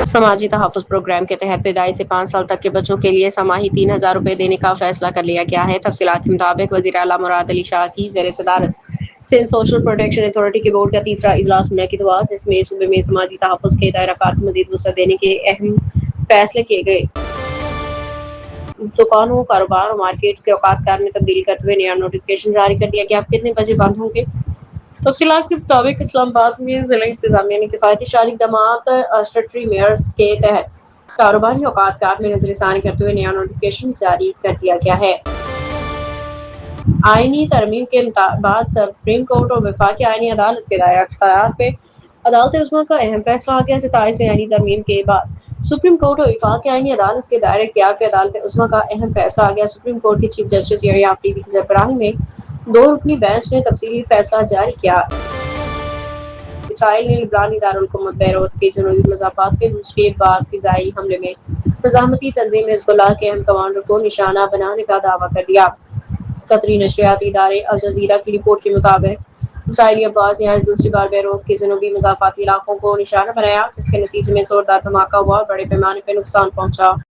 سماجی تحفظ پروگرام کے تحت پیدائش سے 5 سال تک کے بچوں کے لیے سماہی 3,000 روپے دینے کا فیصلہ کر لیا گیا ہے۔ تفصیلات کے مطابق وزیر اعلیٰ مراد علی شاہ کی زیر صدارت سندھ سوشل پروٹیکشن اتھارٹی کے بورڈ کا تیسرا اجلاس منعقد ہوا، جس میں صوبے میں سماجی تحفظ کے دائرہ کار کو مزید وسعت دینے کے اہم فیصلے کیے گئے۔ دکانوں، کاروبار اور مارکیٹس کے اوقات کار میں تبدیلی کرتے ہوئے نیا نوٹیفکیشن جاری کر دیا گیا۔ اب کتنے بجے بند ہوں گے؟ تفصیلات کے مطابق اسلام آباد میں ضلع انتظامیہ نے کفایتی شہری اقدامات اسٹیٹوٹری میئرز کے تحت کاروباری اوقات کار میں نظر ثانی کرتے ہوئے نیا نوٹیفکیشن جاری کر دیا گیا ہے۔ آئینی ترمیم کے بعد سپریم کورٹ اور وفاقی آئینی عدالت کے دائرہ اختیار پہ عدالت عظمیٰ کا اہم فیصلہ آ گیا۔ 27 میں آئینی ترمیم کے بعد سپریم کورٹ اور وفاقی آئینی عدالت کے دائرہ اختیار پہ عدالت عظمیٰ کا اہم فیصلہ آ گیا۔ سپریم کورٹ کے چیف جسٹس یحییٰ آفریدی کی سربراہی میں 2 رکنی بینچ نے تفصیلی فیصلہ جاری کیا۔ اسرائیل نے لبنانی دارالحکومت بیروت کے جنوبی مضافات پہ دوسری بار فضائی حملے میں مزاحمتی تنظیم حزب اللہ کے اہم کمانڈر کو نشانہ بنانے کا دعویٰ کر دیا۔ قطری نشریاتی ادارے الجزیرہ کی رپورٹ کے مطابق اسرائیلی افواج نے آج دوسری بار بیروت کے جنوبی مضافاتی علاقوں کو نشانہ بنایا، جس کے نتیجے میں زوردار دھماکہ ہوا اور بڑے پیمانے پہ نقصان پہنچا۔